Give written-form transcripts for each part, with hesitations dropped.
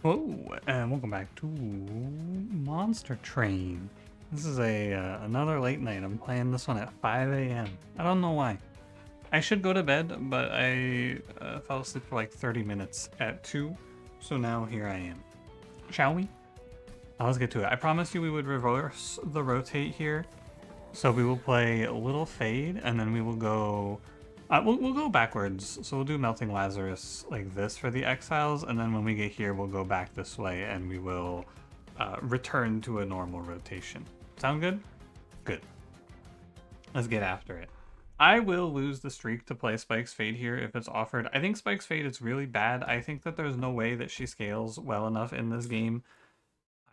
Whoa, and welcome back to Monster Train. This is another late night. I'm playing this one at 5 a.m. I don't know why. I should go to bed, but I fell asleep for like 30 minutes at 2, so now here I am. Shall we? Let's get to it. I promised you we would reverse the rotate here. So we will play Little Fade, and then we will go... we'll go backwards. So we'll do Melting Lazarus like this for the Exiles, and then when we get here, we'll go back this way, and we will return to a normal rotation. Sound good? Good. Let's get after it. I will lose the streak to play Spike's Fade here if it's offered. I think Spike's Fade is really bad. I think that there's no way that she scales well enough in this game.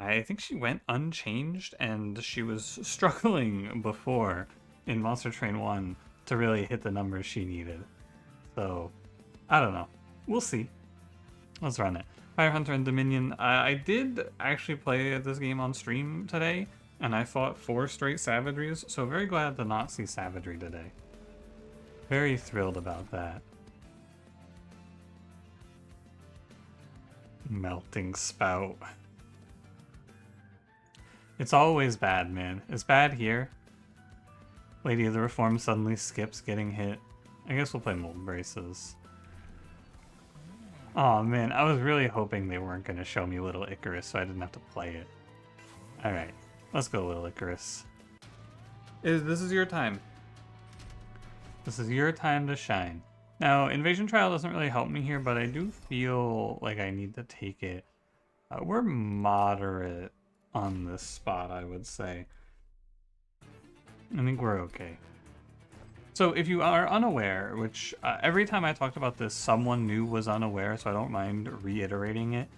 I think she went unchanged, and she was struggling before in Monster Train 1 to really hit the numbers she needed. So, I don't know. We'll see. Let's run it. Fire Hunter and Dominion. I did actually play this game on stream today, and I fought 4 straight savageries, so very glad to not see savagery today. Very thrilled about that. Melting Spout. It's always bad, man. It's bad here. Lady of the Reform suddenly skips getting hit. I guess we'll play Mold Braces. Oh man, I was really hoping they weren't going to show me Little Icarus so I didn't have to play it. Alright, let's go Little Icarus. This is your time. This is your time to shine. Now, Invasion Trial doesn't really help me here, but I do feel like I need to take it. We're moderate on this spot, I would say. I think we're okay. So if you are unaware, which every time I talked about this, someone new was unaware, so I don't mind reiterating it.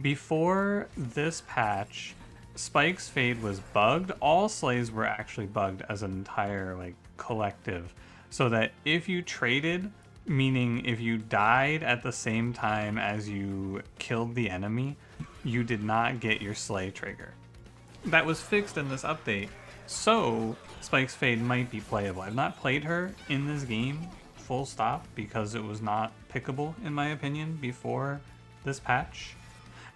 Before this patch, Spike's Fade was bugged. All slays were actually bugged as an entire like collective. So that if you traded, meaning if you died at the same time as you killed the enemy, you did not get your slay trigger. That was fixed in this update, so Spike's Fade might be playable. I've not played her in this game, full stop, because it was not pickable, in my opinion, before this patch.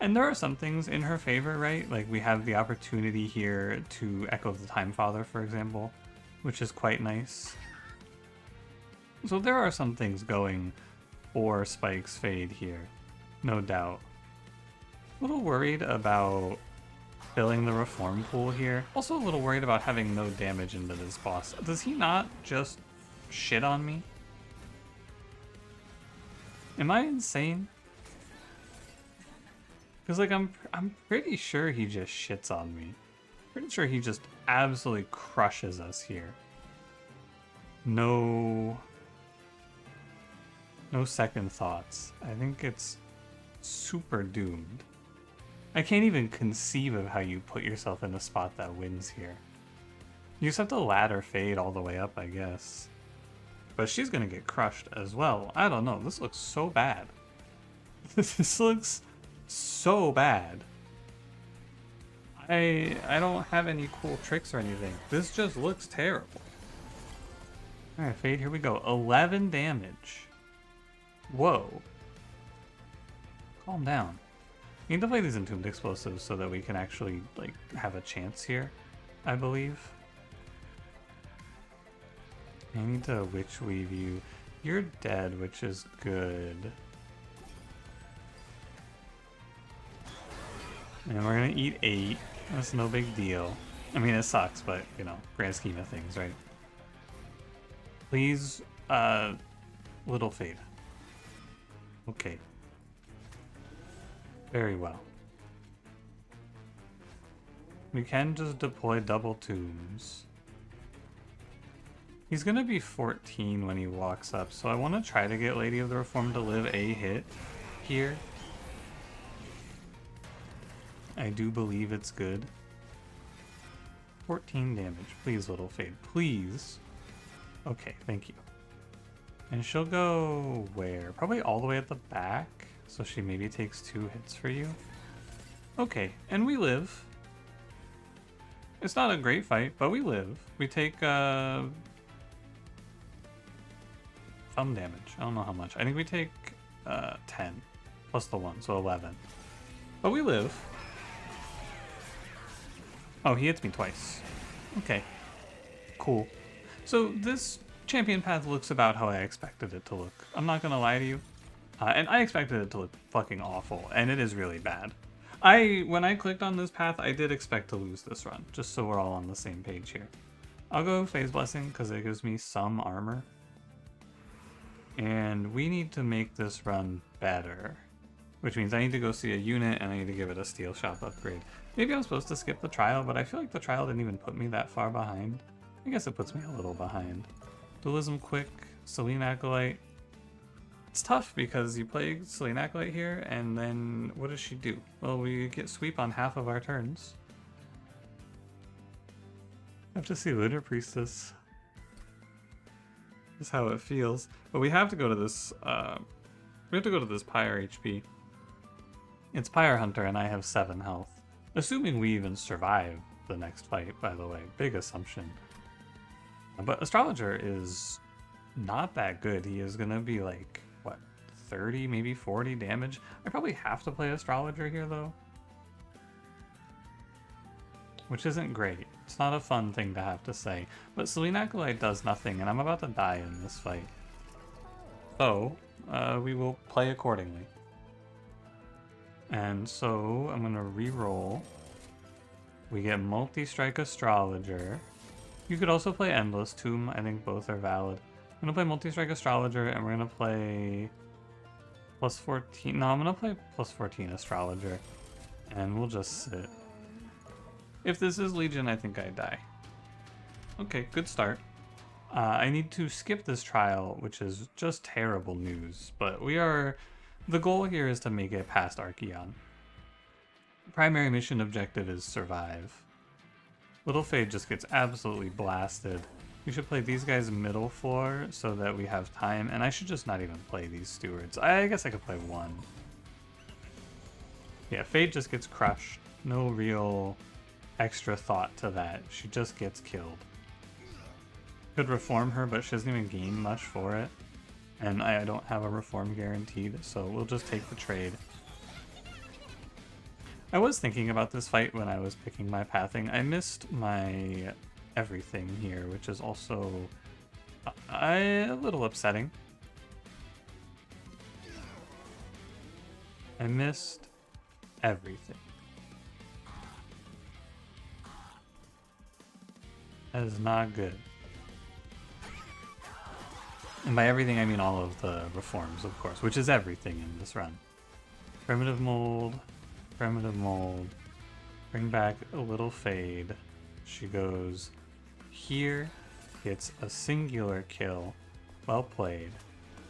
And there are some things in her favor, right? Like, we have the opportunity here to Echo the Time Father, for example, which is quite nice. So there are some things going for Spike's Fade here, no doubt. A little worried about filling the Reform pool here. Also a little worried about having no damage into this boss. Does he not just shit on me? Am I insane? Because like I'm pretty sure he just shits on me. Pretty sure he just absolutely crushes us here. No second thoughts. I think it's super doomed. I can't even conceive of how you put yourself in a spot that wins here. You just have to ladder Fade all the way up, I guess. But she's gonna get crushed as well. I don't know. This looks so bad. This looks so bad. I don't have any cool tricks or anything. This just looks terrible. Alright, Fade, here we go. 11 damage. Whoa. Calm down. We need to play these Entombed Explosives so that we can actually, like, have a chance here, I believe. I need to Witch Weave you. You're dead, which is good. And we're gonna eat 8. That's no big deal. I mean, it sucks, but, you know, grand scheme of things, right? Please, Little Fade. Okay. Very well. We can just deploy double tombs. He's gonna be 14 when he walks up, so I want to try to get Lady of the Reform to live a hit here. I do believe it's good. 14 damage. Please, Little Fade. Please. Okay, thank you. And she'll go where? Probably all the way at the back. So she maybe takes 2 hits for you. Okay, and we live. It's not a great fight, but we live. We take some damage. I don't know how much. I think we take 10 plus the 1, so 11. But we live. Oh, he hits me twice. Okay. Cool. So this champion path looks about how I expected it to look. I'm not gonna lie to you. And I expected it to look fucking awful, and it is really bad. When I clicked on this path, I did expect to lose this run, just so we're all on the same page here. I'll go Phase Blessing, because it gives me some armor. And we need to make this run better. Which means I need to go see a unit, and I need to give it a Steel Shop upgrade. Maybe I'm supposed to skip the trial, but I feel like the trial didn't even put me that far behind. I guess it puts me a little behind. Dualism Quick, Selene Acolyte. It's tough because you play Selene Acolyte here, and then what does she do? Well, we get sweep on half of our turns. I have to see Lunar Priestess. That's how it feels. But we have to go to this, Pyre HP. It's Pyre Hunter, and I have 7 health. Assuming we even survive the next fight, by the way. Big assumption. But Astrologer is not that good. He is gonna be like, what, 30, maybe 40 damage? I probably have to play Astrologer here, though. Which isn't great. It's not a fun thing to have to say. But Selene Acolyte does nothing, and I'm about to die in this fight. So, we will play accordingly. And so, I'm gonna re-roll. We get Multi-Strike Astrologer. You could also play Endless Tomb. I think both are valid. I'm gonna play Multi-Strike Astrologer, and we're gonna play plus 14. No, I'm gonna play plus 14 Astrologer, and we'll just sit. If this is Legion, I think I die. Okay, good start. I need to skip this trial, which is just terrible news, but the goal here is to make it past Archeon. Primary mission objective is survive. Little Fade just gets absolutely blasted. We should play these guys middle floor so that we have time, and I should just not even play these stewards. I guess I could play one. Yeah, Fade just gets crushed. No real extra thought to that. She just gets killed. Could reform her, but she doesn't even gain much for it. And I don't have a reform guaranteed, so we'll just take the trade. I was thinking about this fight when I was picking my pathing. I missed my everything here, which is also a little upsetting. I missed everything. That is not good. And by everything, I mean all of the reforms, of course, which is everything in this run. Primitive mold, bring back a Little Fade. She goes here, gets a singular kill. Well played.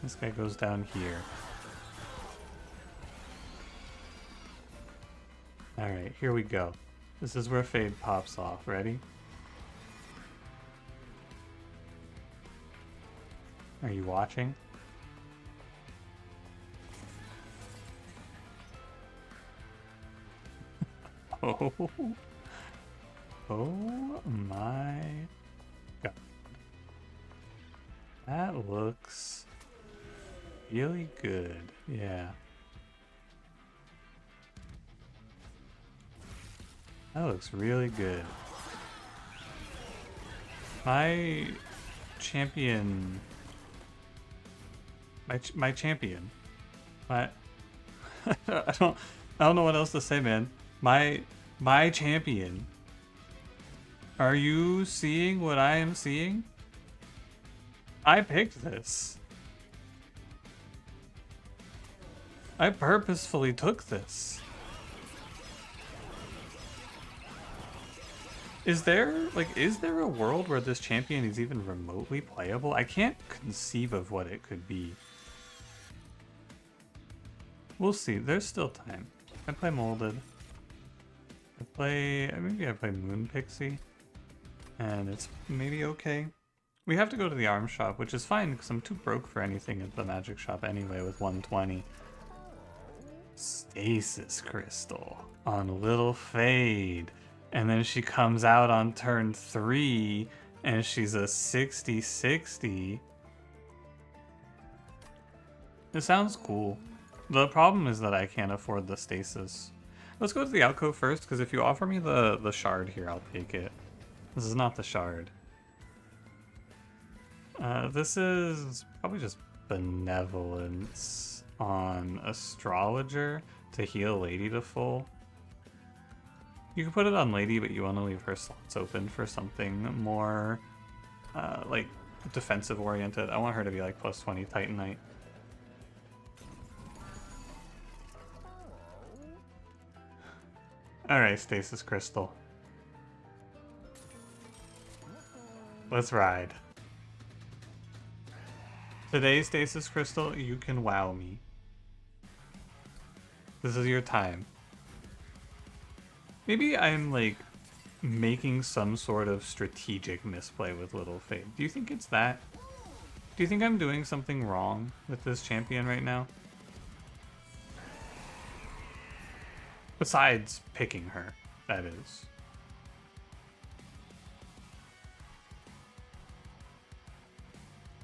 This guy goes down here. Alright, here we go. This is where Fade pops off. Ready? Are you watching? Oh. Oh my god. That looks really good. Yeah. That looks really good. My champion... My champion. I don't know what else to say, man. My champion. Are you seeing what I am seeing? I picked this. I purposefully took this. Is there a world where this champion is even remotely playable? I can't conceive of what it could be. We'll see. There's still time. I play Molded. Maybe I play Moon Pixie. And it's maybe okay. We have to go to the arm shop, which is fine because I'm too broke for anything at the magic shop anyway with 120. Stasis Crystal on Little Fade. And then she comes out on turn 3 and she's a 60-60. It sounds cool. The problem is that I can't afford the stasis. Let's go to the alcove first, because if you offer me the shard here, I'll take it. This is not the shard. This is probably just benevolence on astrologer to heal lady to full. You can put it on lady, but you want to leave her slots open for something more like defensive oriented. I want her to be like plus 20 Titanite. Alright, Stasis Crystal. Let's ride. Today, Stasis Crystal, you can wow me. This is your time. Maybe I'm like making some sort of strategic misplay with Little Fade. Do you think it's that? Do you think I'm doing something wrong with this champion right now? Besides picking her, that is.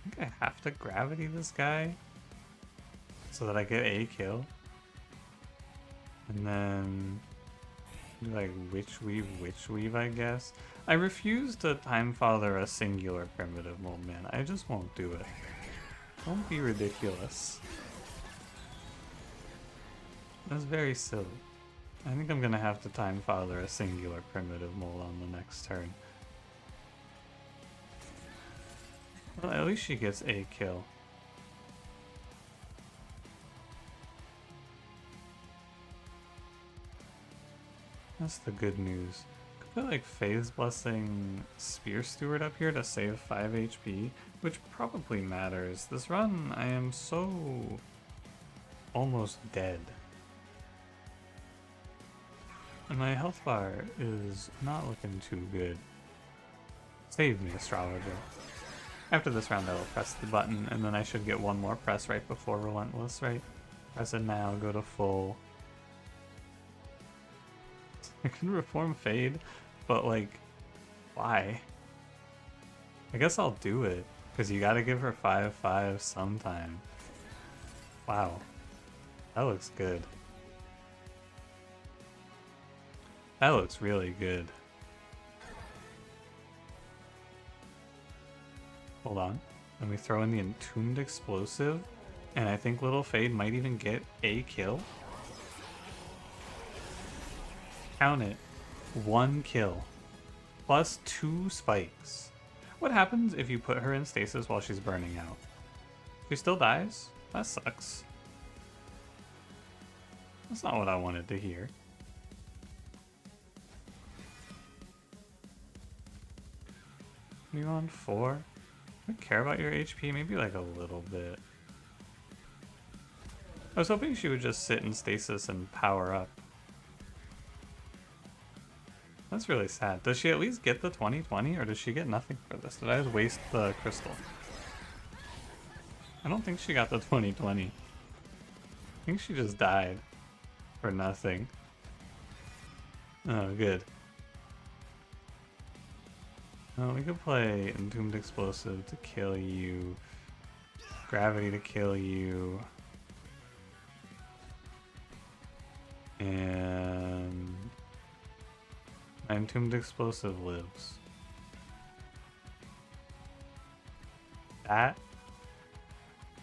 I think I have to gravity this guy so that I get a kill. And then do like witch weave, I guess. I refuse to time father a singular primitive mold, man. I just won't do it. Don't be ridiculous. That's very silly. I think I'm gonna have to time father a singular primitive mold on the next turn. Well, at least she gets a kill. That's the good news. Could put like Phase Blessing Spear Steward up here to save 5 HP, which probably matters. This run, I am so almost dead. And my health bar is not looking too good. Save me, Astrologer. After this round I will press the button, and then I should get one more press right before Relentless, right? Press it now, go to full. I can reform Fade, but like, why? I guess I'll do it, because you gotta give her 5/5 sometime. Wow. That looks good. That looks really good. Hold on. Let me throw in the Entombed Explosive, and I think Little Fade might even get a kill. Count it. 1 kill. Plus 2 spikes. What happens if you put her in stasis while she's burning out? She still dies? That sucks. That's not what I wanted to hear. You on 4? I don't care about your HP, maybe like a little bit. I was hoping she would just sit in stasis and power up. That's really sad. Does she at least get the 20/20 or does she get nothing for this? Did I just waste the crystal? I don't think she got the 20/20. I think she just died for nothing. Oh, good. Oh, we could play Entombed Explosive to kill you, Gravity to kill you, and Entombed Explosive lives. That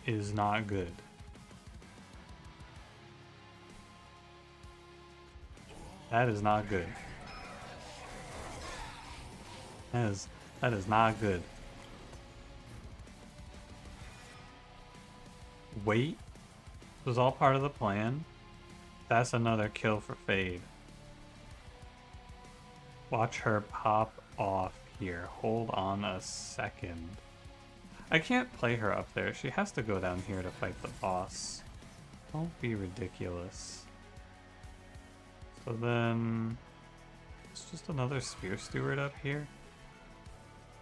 is not good. That is not good. That is not good. Wait. This was all part of the plan. That's another kill for Fade. Watch her pop off here. Hold on a second. I can't play her up there. She has to go down here to fight the boss. Don't be ridiculous. So then it's just another Spear Steward up here.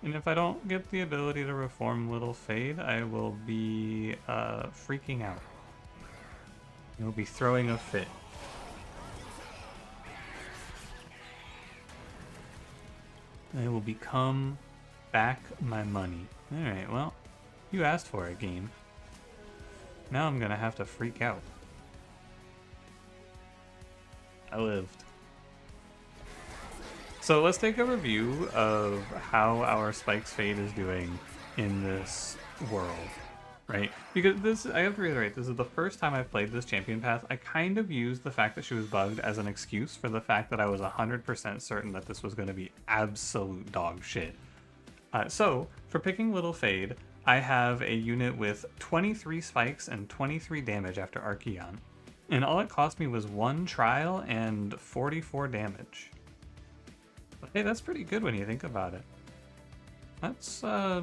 And if I don't get the ability to reform Little Fade, I will be freaking out. I will be throwing a fit. I will become back my money. Alright, well, you asked for it, game. Now I'm gonna have to freak out. I lived. So let's take a review of how our Spike's Fade is doing in this world, right? Because this, I have to reiterate, this is the first time I've played this champion path. I kind of used the fact that she was bugged as an excuse for the fact that I was 100% certain that this was going to be absolute dog shit. So, for picking Little Fade, I have a unit with 23 spikes and 23 damage after Archeon. And all it cost me was 1 trial and 44 damage. But hey, that's pretty good when you think about it. Let's play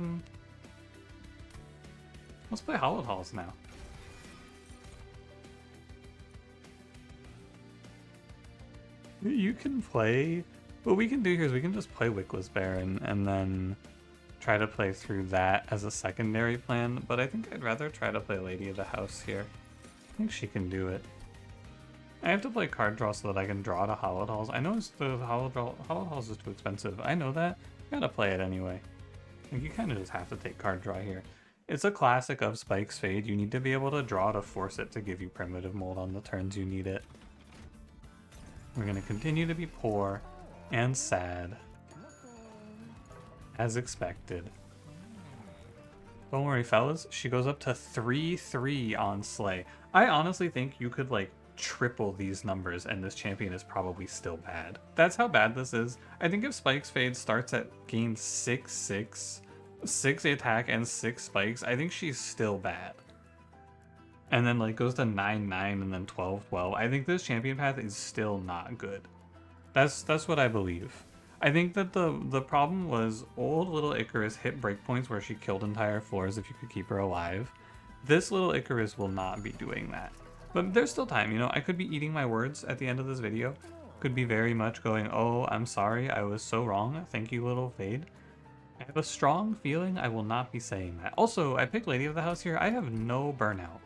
Hallowed Halls now. You can play... What we can do here is we can just play Wickless Baron and then try to play through that as a secondary plan, but I think I'd rather try to play Lady of the House here. I think she can do it. I have to play card draw so that I can draw to Hallowed Halls. I know the Hallowed Halls is too expensive. I know that. Gotta play it anyway. Like, you kind of just have to take card draw here. It's a classic of Spike's Fade. You need to be able to draw to force it to give you primitive mold on the turns you need it. We're going to continue to be poor and sad. As expected. Don't worry, fellas. She goes up to 3-3 on Slay. I honestly think you could, like, triple these numbers and this champion is probably still bad. That's how bad this is. I think if Spike's Fade starts at gain 6-6, 6 attack and 6 spikes, I think she's still bad. And then like goes to 9-9 and then 12-12. I think this champion path is still not good. That's what I believe. I think that the problem was old little Icarus hit breakpoints where she killed entire floors if you could keep her alive. This little Icarus will not be doing that. But there's still time, you know, I could be eating my words at the end of this video. Could be very much going, oh, I'm sorry, I was so wrong. Thank you, Little Fade. I have a strong feeling I will not be saying that. Also, I picked Lady of the House here. I have no burnout.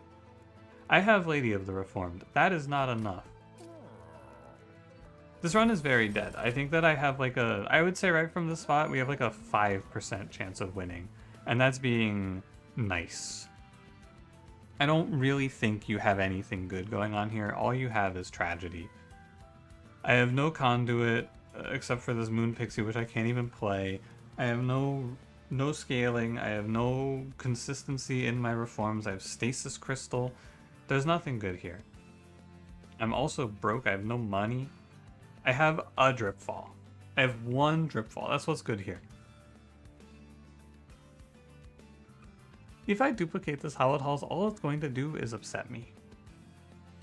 I have Lady of the Reformed. That is not enough. This run is very dead. I think that I have like a, I would say right from the spot, we have like a 5% chance of winning. And that's being nice. I don't really think you have anything good going on here. All you have is tragedy. I have no conduit except for this Moon Pixie, which I can't even play. I have no scaling. I have no consistency in my reforms. I have Stasis Crystal. There's nothing good here. I'm also broke. I have no money. I have a Drip Fall. I have 1 Drip Fall. That's what's good here. If I duplicate this Hallowed Halls, all it's going to do is upset me.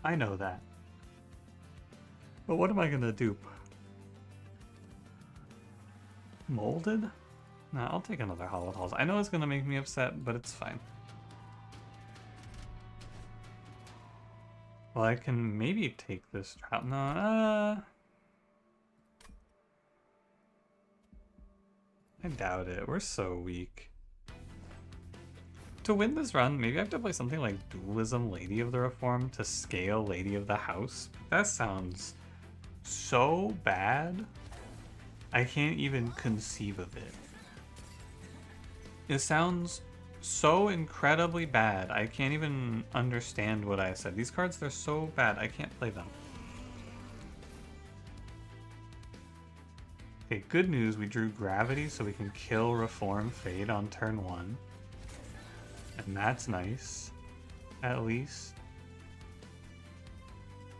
I know that. But what am I going to dupe? Molded? Nah, I'll take another Hallowed Halls. I know it's going to make me upset, but it's fine. Well, I can maybe take this drought. No, I doubt it. We're so weak. To win this run, maybe I have to play something like Dualism Lady of the Reform to scale Lady of the House. That sounds so bad. I can't even conceive of it. It sounds so incredibly bad. I can't even understand what I said. These cards, they're so bad. I can't play them. Okay, good news. We drew Gravity so we can kill Reform Fade on turn 1. And that's nice. At least.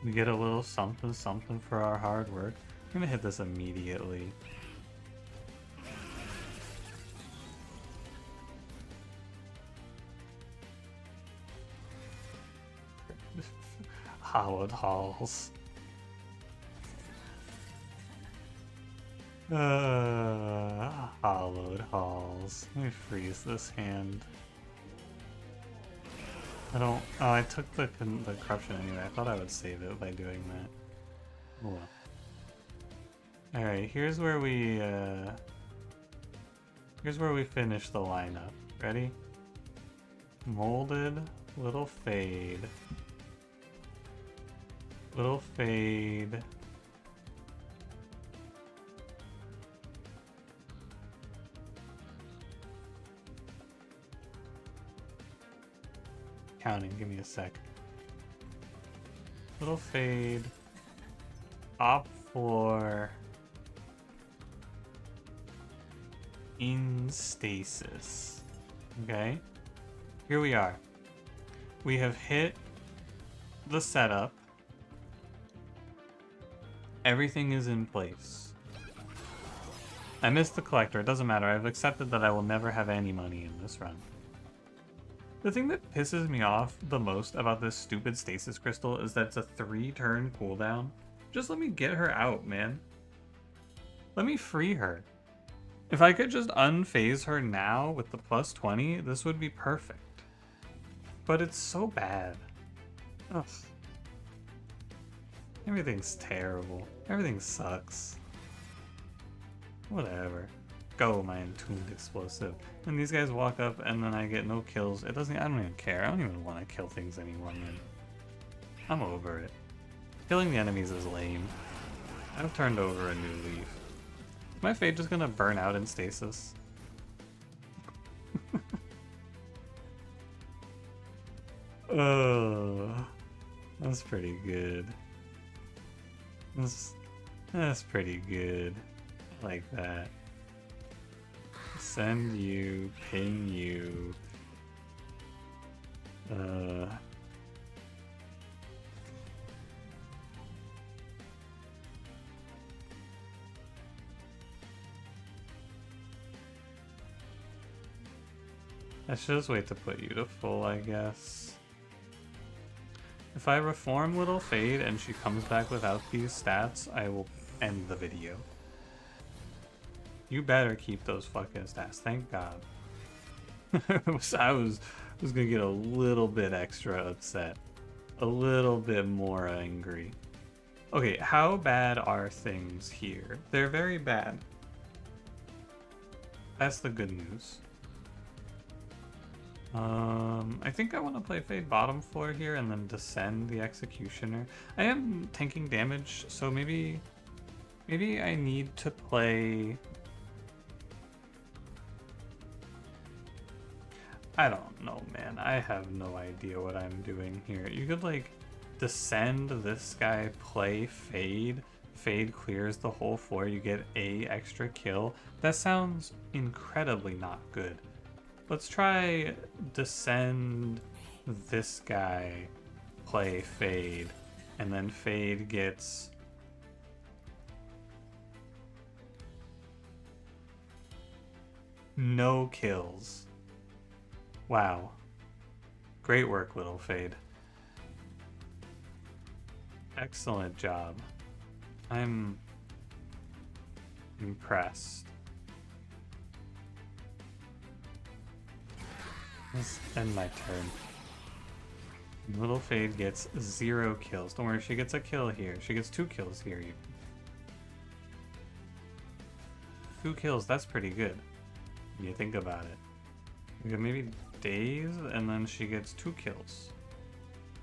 We get a little something something for our hard work. I'm gonna hit this immediately. Hallowed Halls. Hallowed Halls. Let me freeze this hand. I don't... Oh, I took the corruption anyway. I thought I would save it by doing that. Oh well. Alright, here's where we finish the lineup. Ready? Molded, Little Fade. Little Fade. Counting, give me a sec. Little Fade. opt for in stasis. Okay, here we are. We have hit the setup. Everything is in place. I missed the collector. It doesn't matter. I've accepted that I will never have any money in this run. The thing that pisses me off the most about this stupid stasis crystal is that it's a 3-turn cooldown. Just let me get her out, man. Let me free her. If I could just unphase her now with the plus 20, this would be perfect. But it's so bad. Ugh. Everything's terrible. Everything sucks. Whatever. Go, my entombed explosive. And these guys walk up and then I get no kills. I don't even care. I don't even want to kill things anymore, man. I'm over it. Killing the enemies is lame. I've turned over a new leaf. Is my fate just gonna burn out in stasis? Oh, that's pretty good. That's pretty good. I like that. Send you, ping you. I should just wait to put you to full, I guess. If I reform Little Fade and she comes back without these stats, I will end the video. You better keep those fucking stats, thank God. I was gonna get a little bit extra upset. A little bit more angry. Okay, how bad are things here? They're very bad. That's the good news. I think I want to play Fade bottom floor here and then descend the Executioner. I am tanking damage, so maybe I need to play... I don't know, man. I have no idea what I'm doing here. You could, like, descend this guy, play Fade. Fade clears the whole floor. You get a extra kill. That sounds incredibly not good. Let's try descend this guy, play Fade, and then Fade gets... no kills. Wow. Great work, Little Fade. Excellent job. I'm impressed. Let's end my turn. Little Fade gets 0 kills. Don't worry, she gets a kill here. She gets 2 kills here. 2 kills, that's pretty good. When you think about it. We could maybe daze, and then she gets 2 kills.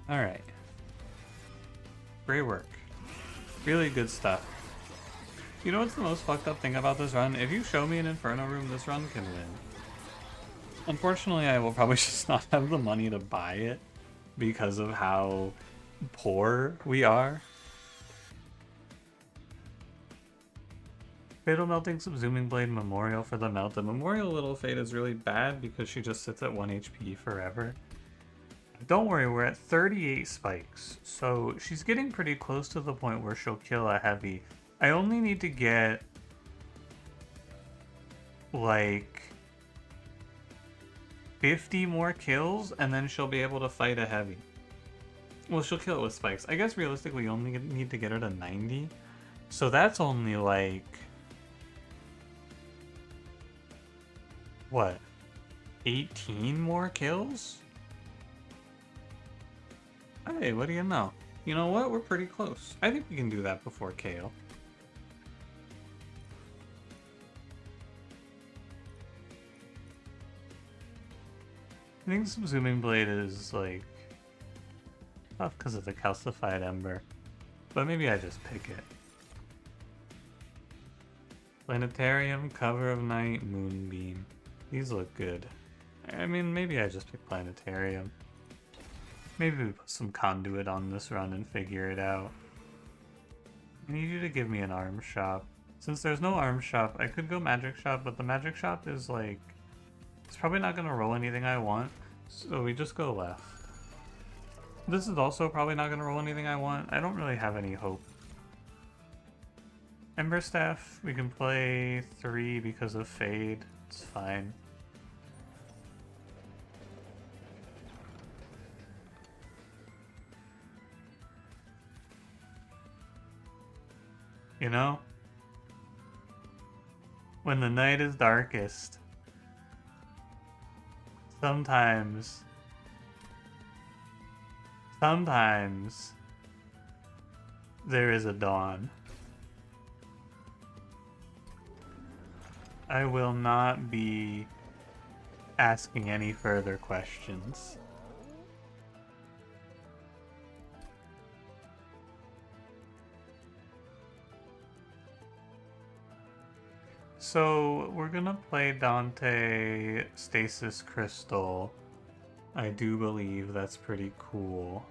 Alright. Great work. Really good stuff. You know what's the most fucked up thing about this run? If you show me an Inferno room, this run can win. Unfortunately, I will probably just not have the money to buy it because of how poor we are. Fatal Melting Subsuming Blade Memorial for the melt. The Memorial Little Fade is really bad because she just sits at 1 HP forever. Don't worry, we're at 38 spikes, so she's getting pretty close to the point where she'll kill a heavy. I only need to get like 50 more kills and then she'll be able to fight a heavy. Well, she'll kill it with spikes. I guess realistically you only need to get her to 90. So that's only like... what? 18 more kills? Hey, what do you know? You know what? We're pretty close. I think we can do that before Cael. I think Subsuming Blade is, like, tough because of the Calcified Ember. But maybe I just pick it. Planetarium, Cover of Night, Moonbeam. These look good. I mean, maybe I just pick Planetarium. Maybe we put some Conduit on this run and figure it out. I need you to give me an arm shop. Since there's no arm shop, I could go magic shop, but the magic shop is like... It's probably not going to roll anything I want, so we just go left. This is also probably not going to roll anything I want. I don't really have any hope. Ember Staff, we can play 3 because of Fade. It's fine. You know? When the night is darkest, sometimes there is a dawn. I will not be asking any further questions. So we're gonna play Dante Stasis Crystal. I do believe that's pretty cool.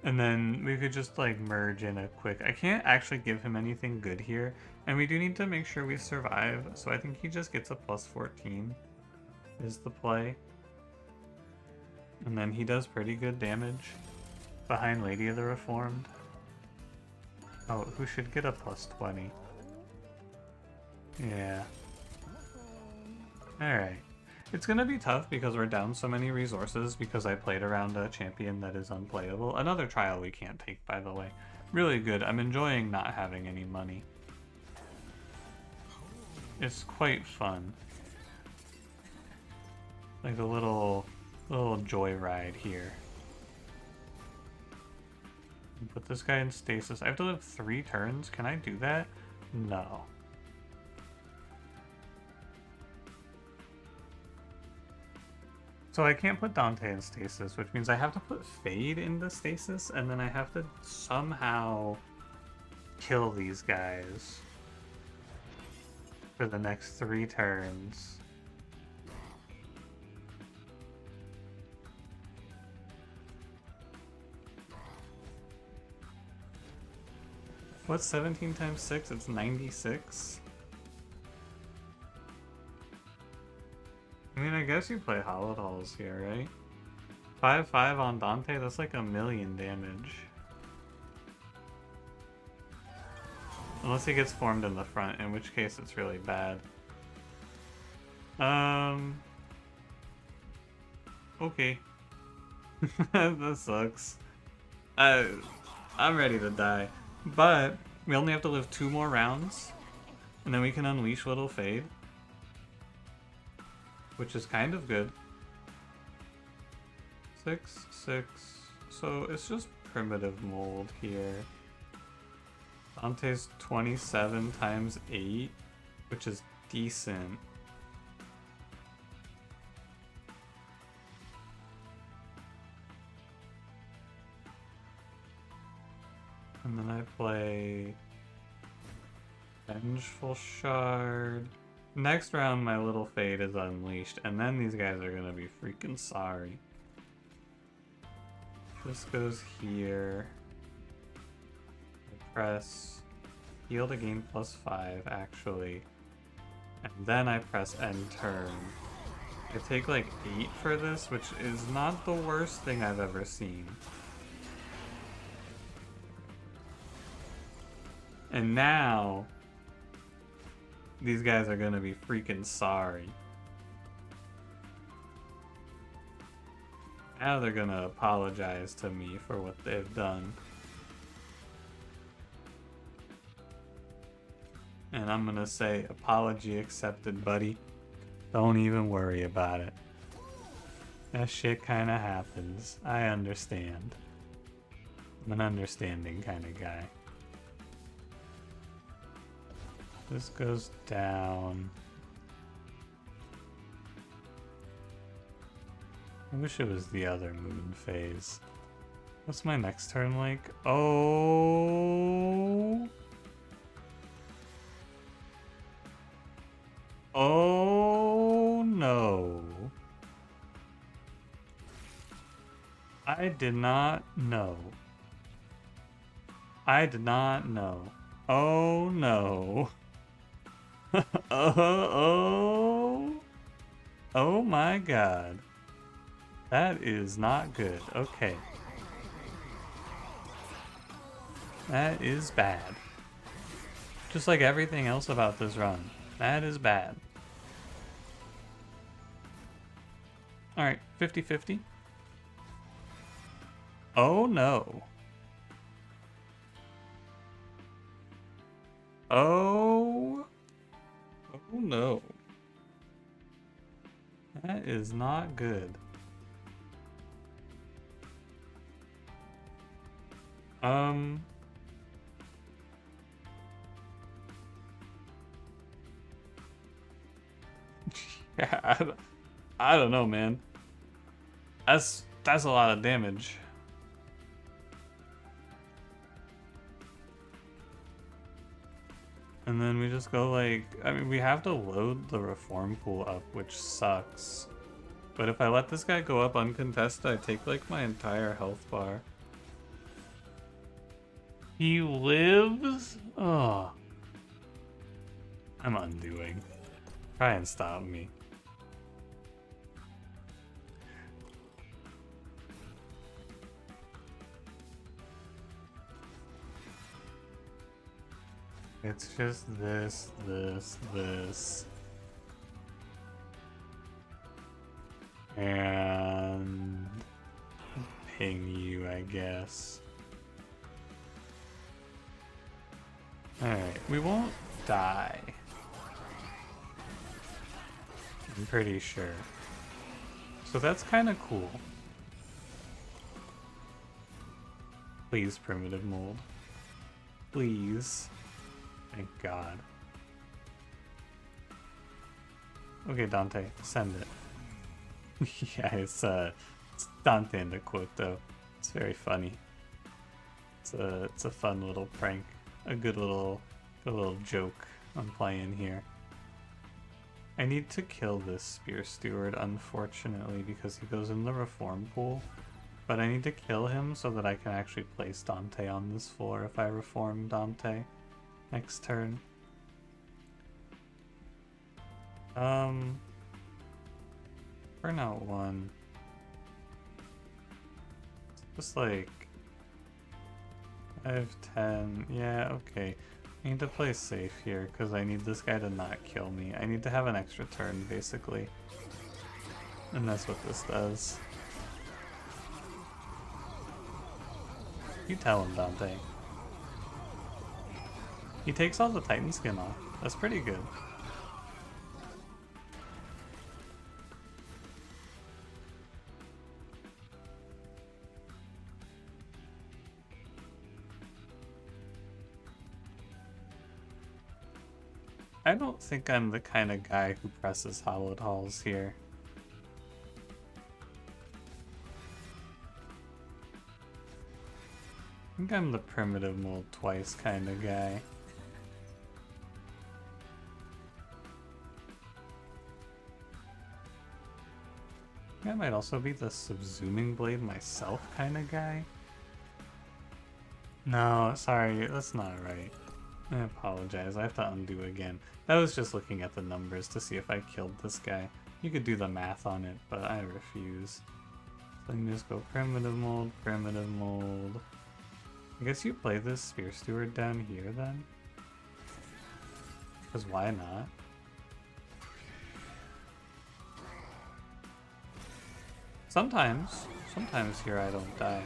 And then we could just like merge in a quick... I can't actually give him anything good here. And we do need to make sure we survive. So I think he just gets a plus 14 is the play. And then he does pretty good damage behind Lady of the Reformed. Oh, who should get a plus 20? Yeah. Alright. It's gonna be tough because we're down so many resources because I played around a champion that is unplayable. Another trial we can't take, by the way. Really good. I'm enjoying not having any money. It's quite fun. Like a little joyride here. Put this guy in stasis. I have to live 3 turns? Can I do that? No. So I can't put Dante in stasis, which means I have to put Fade into stasis, and then I have to somehow kill these guys for the next 3 turns. What's 17 times 6? It's 96? I mean, I guess you play Holodals here, right? 5-5 on Dante, that's like 1,000,000 damage. Unless he gets formed in the front, in which case it's really bad. Okay. That sucks. I'm ready to die. But we only have to live 2 more rounds, and then we can unleash Little Fade, which is kind of good. 6, 6. So it's just primitive mold here. Dante's 27 times 8, which is decent. And then I play Vengeful Shard. Next round, my Little Fade is unleashed, and then these guys are gonna be freaking sorry. This goes here. I press heal to gain +5, actually. And then I press end turn. I take like 8 for this, which is not the worst thing I've ever seen. And now, these guys are gonna be freaking sorry. Now they're gonna apologize to me for what they've done. And I'm gonna say, apology accepted, buddy. Don't even worry about it. That shit kinda happens. I understand. I'm an understanding kind of guy. This goes down. I wish it was the other moon phase. What's my next turn like? Oh! Oh no. I did not know. I did not know. Oh no. Oh. Oh my god. That is not good. Okay. That is bad. Just like everything else about this run. That is bad. Alright, 50-50. Oh no. Oh. Oh no. That is not good. Yeah, I don't know, man. That's a lot of damage. And then we just go like, I mean, we have to load the reform pool up, which sucks. But if I let this guy go up uncontested, I take like my entire health bar. He lives? Oh. I'm undoing. Try and stop me. It's just this. And ping you, I guess. Alright, we won't die. I'm pretty sure. So that's kind of cool. Please, primitive mold. Please. Thank God. Okay, Dante, send it. Yeah, it's Dante in the quote though. It's very funny. It's a fun little prank. A good little joke I'm playing here. I need to kill this Spear Steward, unfortunately, because he goes in the reform pool. But I need to kill him so that I can actually place Dante on this floor if I reform Dante next turn. Burnout 1. Just like 5, 10. Yeah, okay. I need to play safe here because I need this guy to not kill me. I need to have an extra turn, basically. And that's what this does. You tell him, Dante. He takes all the Titan skin off. That's pretty good. I don't think I'm the kind of guy who presses Hallowed Halls here. I think I'm the primitive mold twice kind of guy. I think I might also be the subsuming blade myself kind of guy. No, sorry, that's not right. I apologize, I have to undo again. That was just looking at the numbers to see if I killed this guy. You could do the math on it, but I refuse. So I can just go primitive mold, primitive mold. I guess you play this Spear Steward down here then? Because why not? Sometimes here I don't die.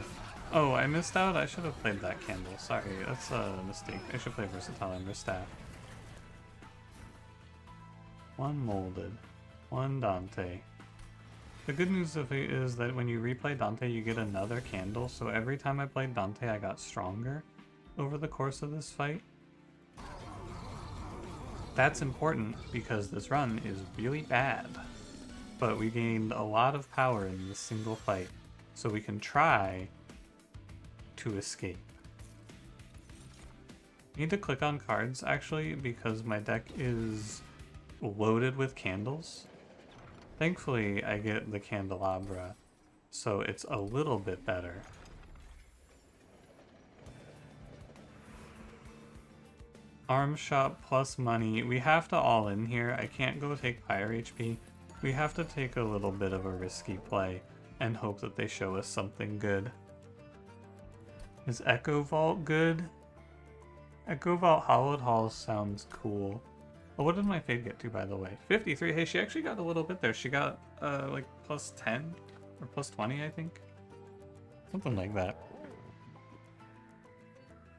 Oh, I missed out? I should have played that candle. Sorry, that's a mistake. I should play Versatile Ember Staff. 1 molded. 1 Dante. The good news of it is that when you replay Dante, you get another candle, so every time I played Dante, I got stronger over the course of this fight. That's important because this run is really bad, but we gained a lot of power in this single fight, so we can try to escape. I need to click on cards actually because my deck is loaded with candles. Thankfully I get the candelabra so it's a little bit better. Arm shop plus money. We have to all in here. I can't go take Pyre HP. We have to take a little bit of a risky play and hope that they show us something good. Is Echo Vault good? Echo Vault Hollowed Halls sounds cool. Oh, what did my fade get to, by the way? 53. Hey, she actually got a little bit there. She got like plus 10 or plus 20, I think. Something like that.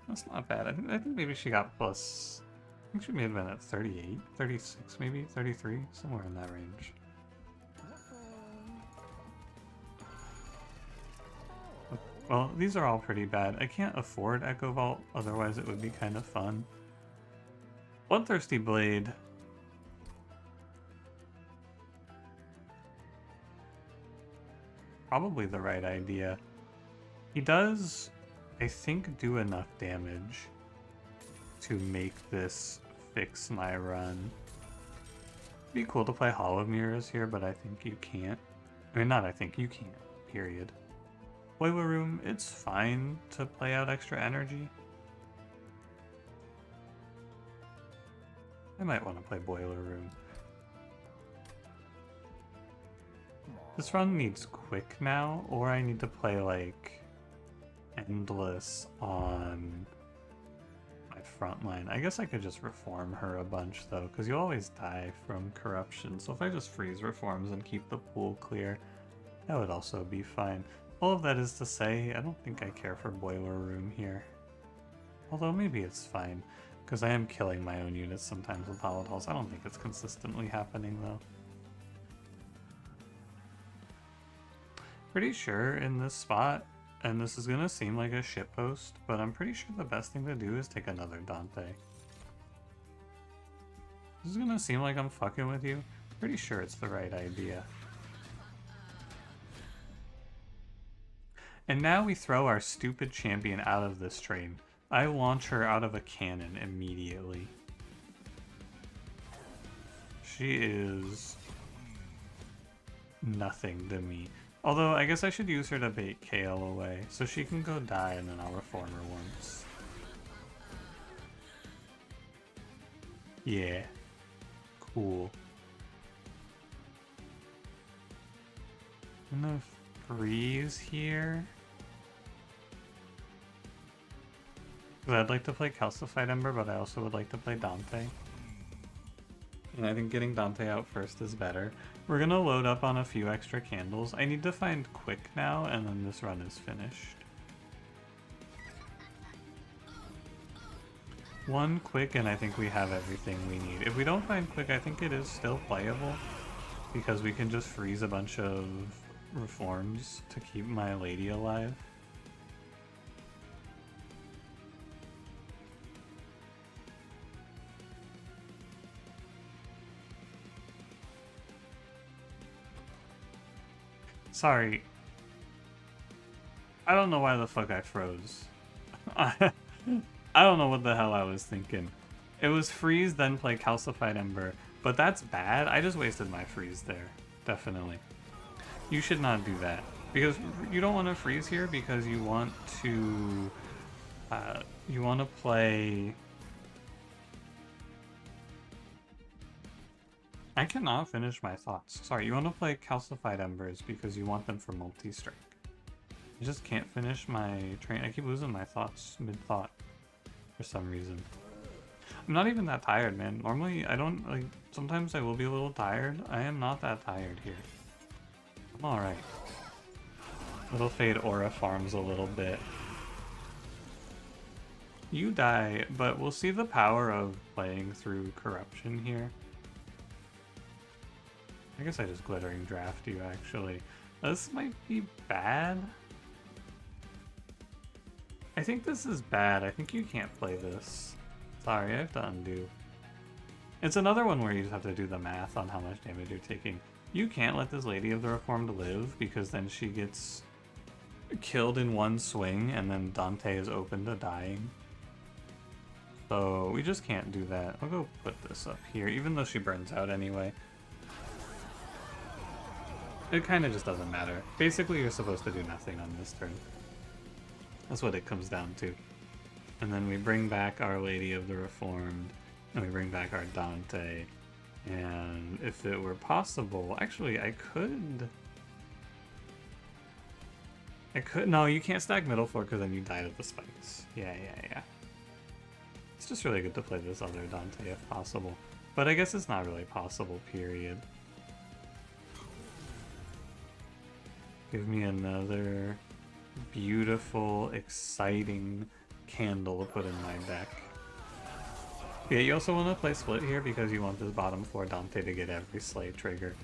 That's not bad. I think maybe she got plus... I think she may have been at 38, 36 maybe, 33, somewhere in that range. Well, these are all pretty bad. I can't afford Echo Vault, otherwise it would be kind of fun. Bloodthirsty Blade. Probably the right idea. He does... I think do enough damage to make this fix my run. It'd be cool to play Hollow Mirrors here, but I think you can't. I mean, not I think, you can't, period. Boiler Room, it's fine to play out extra energy. I might want to play Boiler Room. This run needs quick now, or I need to play like Endless on my front line. I guess I could just reform her a bunch though, because you always die from corruption. So if I just freeze reforms and keep the pool clear, that would also be fine. All of that is to say, I don't think I care for Boiler Room here. Although maybe it's fine, because I am killing my own units sometimes with Hollowed Halls. I don't think it's consistently happening though. Pretty sure in this spot, and this is gonna seem like a shitpost, but I'm pretty sure the best thing to do is take another Dante. This is gonna seem like I'm fucking with you. Pretty sure it's the right idea. And now we throw our stupid champion out of this train. I launch her out of a cannon immediately. She is nothing to me. Although, I guess I should use her to bait Cael away, so she can go die and then I'll reform her once. Yeah. Cool. I'm gonna freeze here. Because I'd like to play Calcified Ember, but I also would like to play Dante. And I think getting Dante out first is better. We're gonna load up on a few extra candles. I need to find Quick now, and then this run is finished. One Quick, and I think we have everything we need. If we don't find Quick, I think it is still playable, because we can just freeze a bunch of reforms to keep my lady alive. Sorry. I don't know why the fuck I froze. I don't know what the hell I was thinking. It was freeze, then play Calcified Ember, but that's bad. I just wasted my freeze there. Definitely. You should not do that. Because you don't want to freeze here because you want to play... I cannot finish my thoughts. Sorry, you want to play Calcified Embers because you want them for multi-strike. I just can't finish my train. I keep losing my thoughts mid-thought for some reason. I'm not even that tired, man. Normally, I don't, like, sometimes I will be a little tired. I am not that tired here. I'm alright. Little Fade Aura farms a little bit. You die, but we'll see the power of playing through corruption here. I guess I just Glittering Draft you, actually. This might be bad. I think this is bad. I think you can't play this. Sorry, I have to undo. It's another one where you just have to do the math on how much damage you're taking. You can't let this Lady of the Reformed live, because then she gets killed in one swing, and then Dante is open to dying. So we just can't do that. I'll go put this up here, even though she burns out anyway. It kind of just doesn't matter. Basically, you're supposed to do nothing on this turn. That's what it comes down to. And then we bring back Our Lady of the Reformed, and we bring back our Dante. And if it were possible, actually, I could... No, you can't stack middle floor because then you die to the spikes. Yeah. It's just really good to play this other Dante if possible. But I guess it's not really possible, period. Give me another beautiful, exciting candle to put in my deck. Yeah, you also want to play split here because you want this bottom floor Dante to get every slay trigger.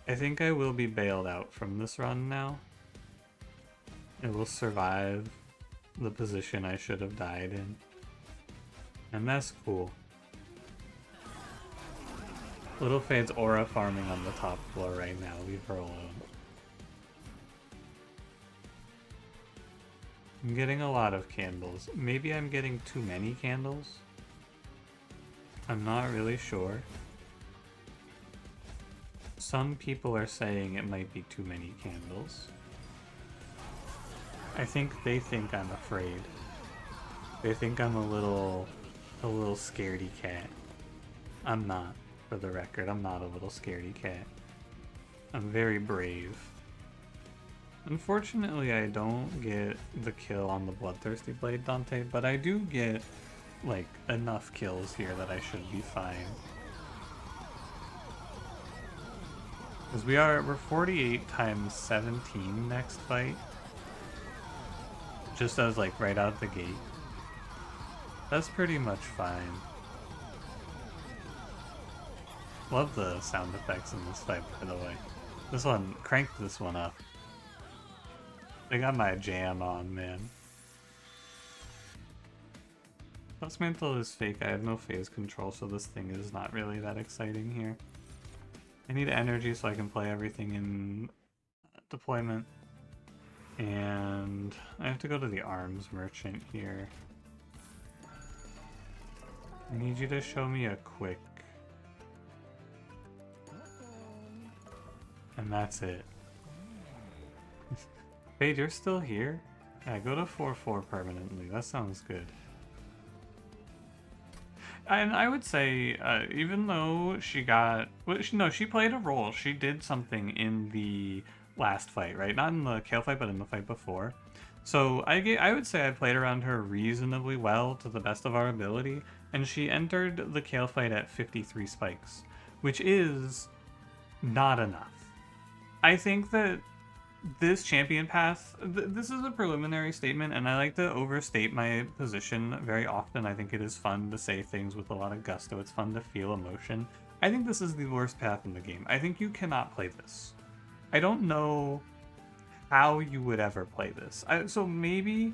I think I will be bailed out from this run now. It will survive the position I should have died in. And that's cool. Little Fade's aura farming on the top floor right now. Leave her alone. I'm getting a lot of candles. Maybe I'm getting too many candles? I'm not really sure. Some people are saying it might be too many candles. I think they think I'm afraid. They think I'm a little scaredy cat. I'm not, for the record. I'm not a little scaredy cat. I'm very brave. Unfortunately, I don't get the kill on the Bloodthirsty Blade Dante, but I do get, like, enough kills here that I should be fine. Because we're 48 times 17 next fight. Just as, like, right out the gate. That's pretty much fine. Love the sound effects in this fight, by the way. This one, crank this one up. I got my jam on, man. Plus Mantle is fake. I have no phase control, so this thing is not really that exciting here. I need energy so I can play everything in deployment. And I have to go to the arms merchant here. I need you to show me a quick. And that's it. Fade, you're still here? Yeah, go to 4-4 permanently. That sounds good. And I would say, even though she got... Well, she played a role. She did something in the last fight, right? Not in the Cael fight, but in the fight before. So I would say I played around her reasonably well to the best of our ability. And she entered the Cael fight at 53 spikes, which is not enough. I think that this champion path, this is a preliminary statement, and I like to overstate my position very often. I think it is fun to say things with a lot of gusto. It's fun to feel emotion. I think this is the worst path in the game. I think you cannot play this. I don't know how you would ever play this. So maybe,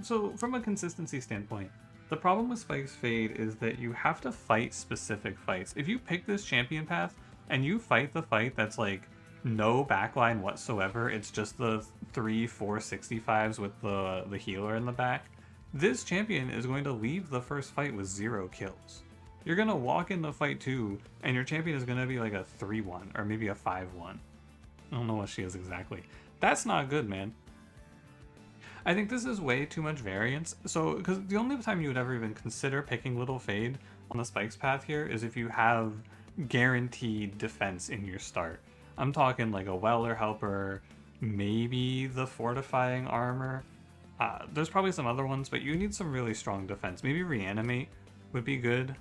so from a consistency standpoint, the problem with Spike's Fade is that you have to fight specific fights. If you pick this champion path and you fight the fight that's like no backline whatsoever, it's just the 3-4 65s with the healer in the back, this champion is going to leave the first fight with 0 kills. You're going to walk into fight 2 and your champion is going to be like a 3-1 or maybe a 5-1. I don't know what she is exactly. That's not good, man. I think this is way too much variance. So, because the only time you would ever even consider picking Little Fade on the Spikes path here is if you have guaranteed defense in your start. I'm talking like a Weller Helper, maybe the Fortifying Armor. There's probably some other ones, but you need some really strong defense. Maybe Reanimate would be good.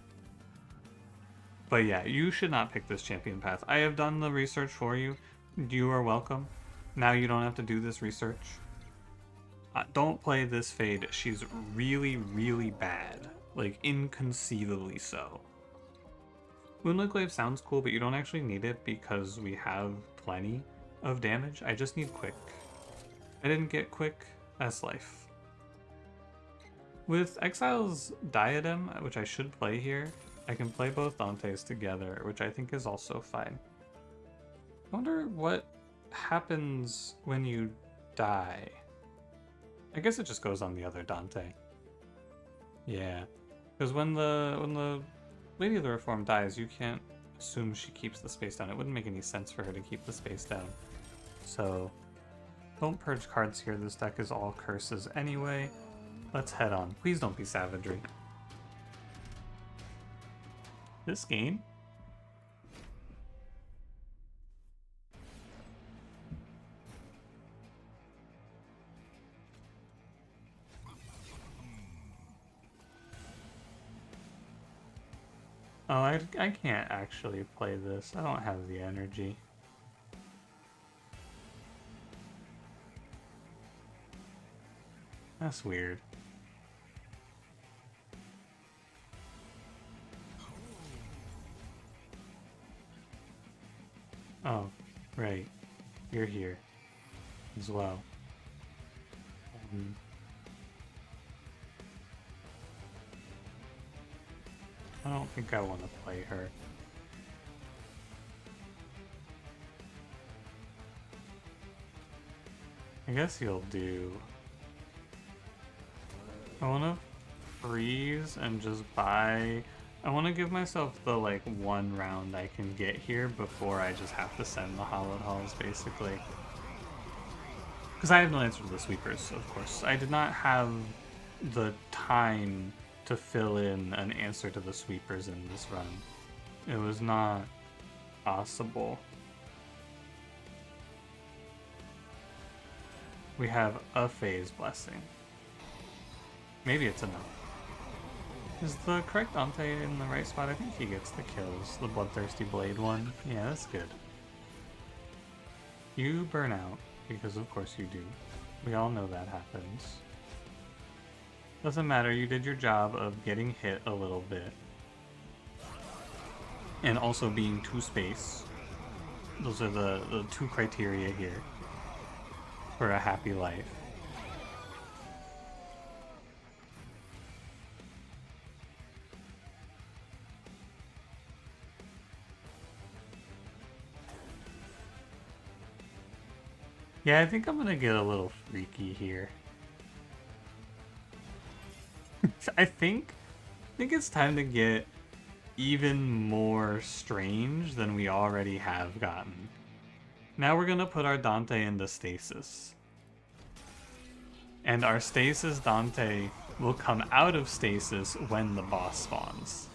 But yeah, you should not pick this champion path. I have done the research for you. You are welcome. Now you don't have to do this research. Don't play this Fade. She's really, really bad. Like, inconceivably so. Moonlight Glaive sounds cool, but you don't actually need it because we have plenty of damage. I just need quick. I didn't get quick. That's life. With Exile's Diadem, which I should play here, I can play both Dantes together, which I think is also fine. I wonder what happens when you die. I guess it just goes on the other Dante. Yeah, because when the Lady of the Reform dies, you can't assume she keeps the space down. It wouldn't make any sense for her to keep the space down. So don't purge cards here. This deck is all curses anyway. Let's head on. Please don't be savagery. This game? Oh, I can't actually play this. I don't have the energy. That's weird. Oh, right. You're here as well. I don't think I want to play her. I guess you'll do... I want to freeze and just buy... I want to give myself the, like, one round I can get here before I just have to send the Hollowed Halls, basically. Because I have no answer to the sweepers, of course. I did not have the time to fill in an answer to the sweepers in this run. It was not possible. We have a phase blessing. Maybe it's enough. Is the correct Dante in the right spot? I think he gets the kills. The Bloodthirsty Blade one. Yeah, that's good. You burn out, because of course you do. We all know that happens. Doesn't matter, you did your job of getting hit a little bit. And also being 2 space. Those are the 2 criteria here for a happy life. Yeah, I think I'm gonna get a little freaky here. I think it's time to get even more strange than we already have gotten. Now we're gonna put our Dante into stasis. And our stasis Dante will come out of stasis when the boss spawns.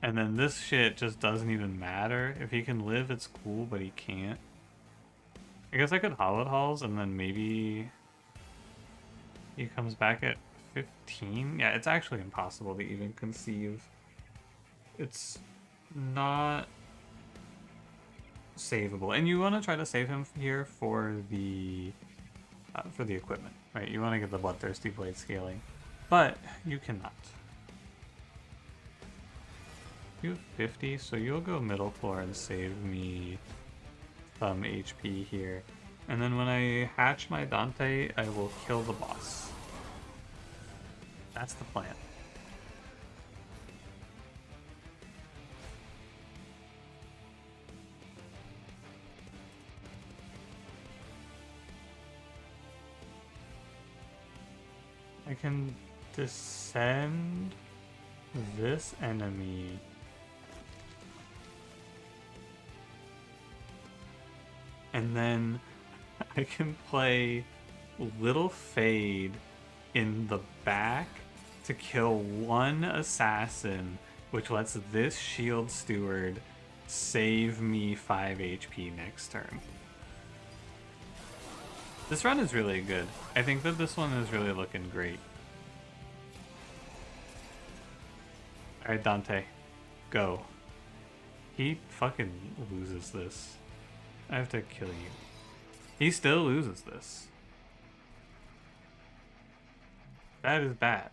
And then this shit just doesn't even matter. If he can live, it's cool, but he can't. I guess I could Hollowed Halls and then maybe he comes back at 15? Yeah, it's actually impossible to even conceive. It's not savable. And you want to try to save him here for the equipment, right? You want to get the Bloodthirsty Blade scaling, but you cannot. You have 50, so you'll go middle floor and save me some HP here. And then when I hatch my Dante, I will kill the boss. That's the plan. I can descend this enemy. And then I can play Little Fade in the back to kill one assassin, which lets this Shield Steward save me 5 HP next turn. This run is really good. I think that this one is really looking great. Alright, Dante. Go. He fucking loses this. I have to kill you. He still loses this. That is bad.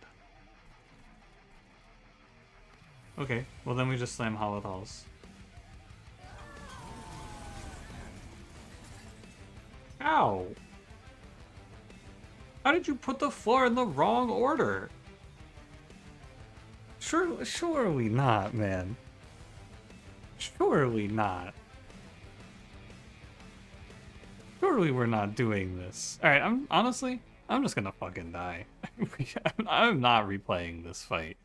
Okay, well then we just slam Hollowed Halls. Ow! How did you put the floor in the wrong order? Surely not, man. Surely not. Surely we're not doing this. Alright, I'm just gonna fucking die. I'm not replaying this fight.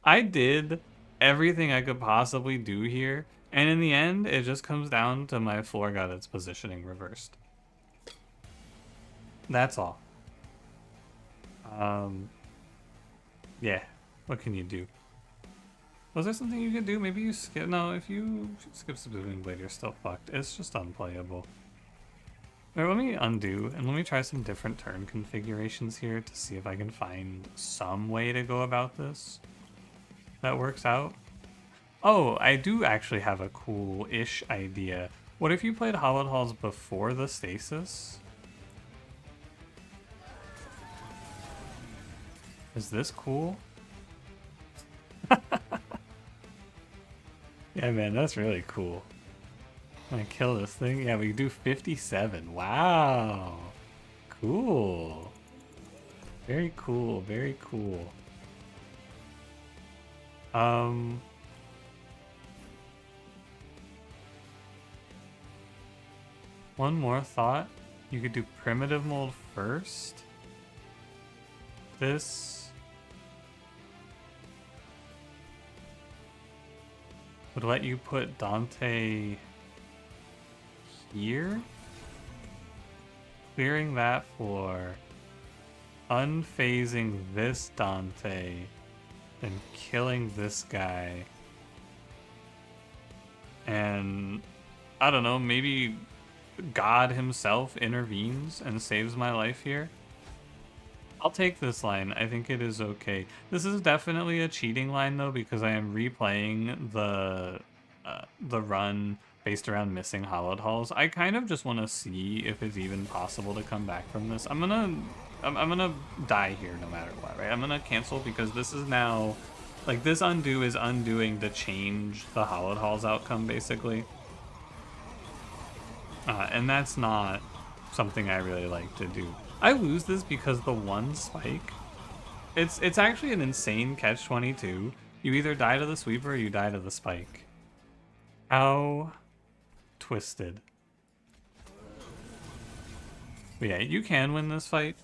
I did everything I could possibly do here And in the end, it just comes down to my floor got its positioning reversed. That's all. Yeah. What can you do? Was there something you could do? Maybe you skip. No, if you skip Subduing Blade, you're still fucked. It's just unplayable. Right, let me undo and let me try some different turn configurations here to see if I can find some way to go about this that works out. Oh, I do actually have a cool-ish idea. What if you played Hallowed Halls before the stasis? Is this cool? Yeah, man, that's really cool. I'm gonna kill this thing. Yeah, we do 57. Wow. Cool. Very cool, very cool. One more thought. You could do primitive mold first. This would let you put Dante here. Clearing that floor. Unphasing this Dante. And killing this guy. And I don't know, maybe God himself intervenes and saves my life here. I'll take this line. I think it is okay. This is definitely a cheating line though, because I am replaying the run based around missing Hallowed Halls. I kind of just want to see if it's even possible to come back from this. I'm gonna die here no matter what, right? I'm gonna cancel because this is now, like, this undo is undoing to change the Hallowed Halls outcome basically. And that's not something I really like to do. I lose this because the one spike, it's actually an insane catch-22. You either die to the sweeper or you die to the spike. How twisted. But yeah, you can win this fight.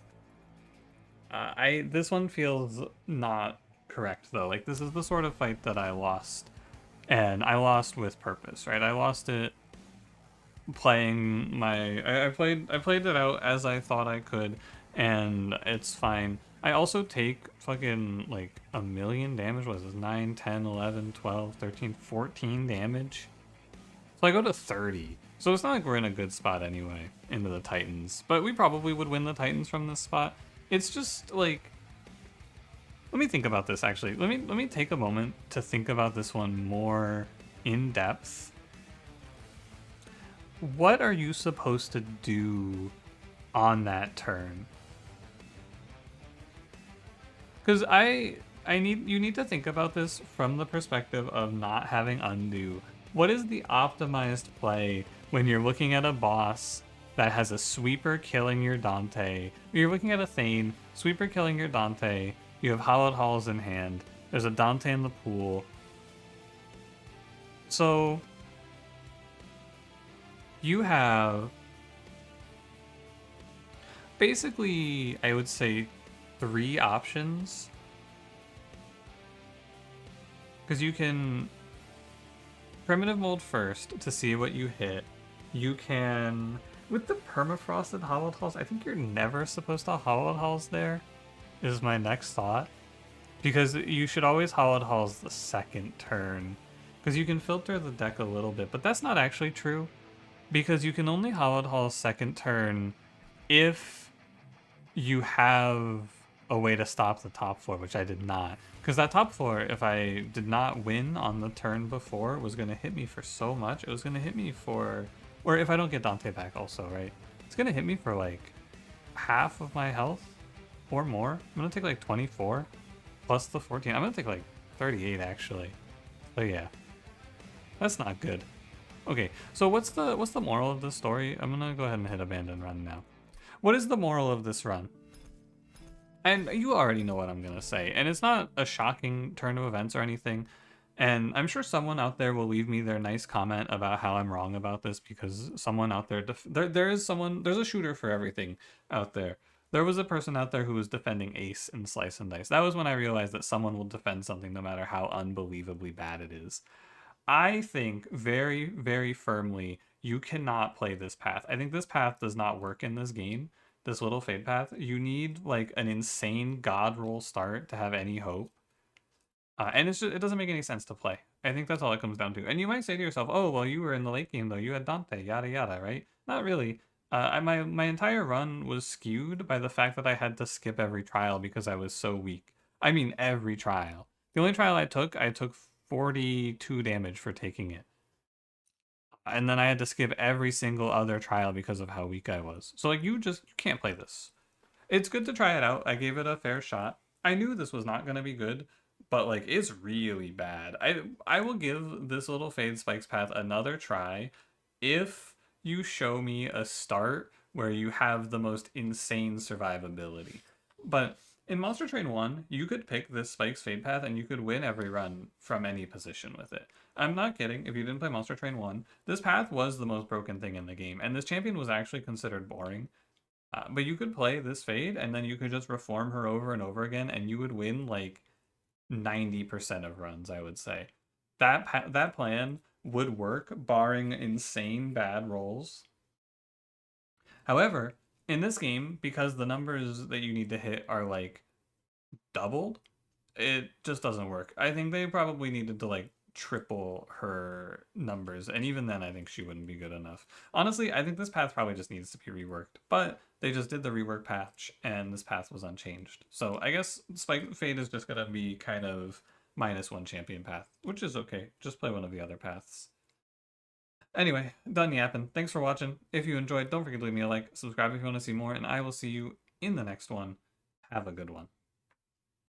This one feels not correct though. Like, this is the sort of fight that I lost, and I lost with purpose, right? I lost it playing my I played it out as I thought I could, and it's fine. I also take fucking like a million damage. What is this? 9, 10, 11, 12, 13, 14 damage. So I go to 30. So it's not like we're in a good spot anyway into the Titans, but we probably would win the Titans from this spot. It's just like, let me think about this actually. Let me take a moment to think about this one more in depth. What are you supposed to do on that turn? Because you need to think about this from the perspective of not having undo. What is the optimized play when you're looking at a boss that has a sweeper killing your Dante? You're looking at a Thane, sweeper killing your Dante, you have Hallowed Halls in hand, there's a Dante in the pool. So you have basically, I would say, 3 options. Because you can primitive mold first to see what you hit. You can, with the permafrosted Hallowed Halls, I think you're never supposed to Hallowed Halls there, is my next thought. Because you should always Hallowed Halls the second turn. Because you can filter the deck a little bit, but that's not actually true. Because you can only Hallowed Hall second turn if you have a way to stop the top floor, which I did not. Because that top floor, if I did not win on the turn before, was going to hit me for so much. It was going to hit me for, or if I don't get Dante back also, right? It's going to hit me for like half of my health or more. I'm going to take like 24 plus the 14. I'm going to take like 38 actually. So yeah, that's not good. Okay, so what's the moral of this story? I'm gonna go ahead and hit abandon run now. What is the moral of this run? And you already know what I'm gonna say, and it's not a shocking turn of events or anything. And I'm sure someone out there will leave me their nice comment about how I'm wrong about this, because someone out there, there's a shooter for everything out there. There was a person out there who was defending Ace in Slice and Dice. That was when I realized that someone will defend something no matter how unbelievably bad it is. I think very, very firmly you cannot play this path. I think this path does not work in this game. This little fade path. You need like an insane god roll start to have any hope. And it doesn't make any sense to play. I think that's all it comes down to. And you might say to yourself, "Oh, well, you were in the late game though. You had Dante, yada yada, right?" Not really. My entire run was skewed by the fact that I had to skip every trial because I was so weak. I mean, every trial. The only trial I took 42 damage for taking it. And then I had to skip every single other trial because of how weak I was. So like you can't play this. It's good to try it out. I gave it a fair shot. I knew this was not going to be good, but like it's really bad. I will give this little Fade Spikes path another try if you show me a start where you have the most insane survivability. But in Monster Train 1, you could pick this Spikes Fade path and you could win every run from any position with it. I'm not kidding. If you didn't play Monster Train 1, this path was the most broken thing in the game, and this champion was actually considered boring. But you could play this Fade, and then you could just reform her over and over again, and you would win like 90% of runs, I would say. That plan would work, barring insane bad rolls. However, in this game, because the numbers that you need to hit are like doubled, it just doesn't work. I think they probably needed to like triple her numbers, and even then I think she wouldn't be good enough. Honestly, I think this path probably just needs to be reworked, but they just did the rework patch and this path was unchanged. So I guess Spike Fade is just gonna be kind of -1 champion path, which is okay. Just play one of the other paths. Anyway, done yapping. Thanks for watching. If you enjoyed, don't forget to leave me a like, subscribe if you want to see more, and I will see you in the next one. Have a good one.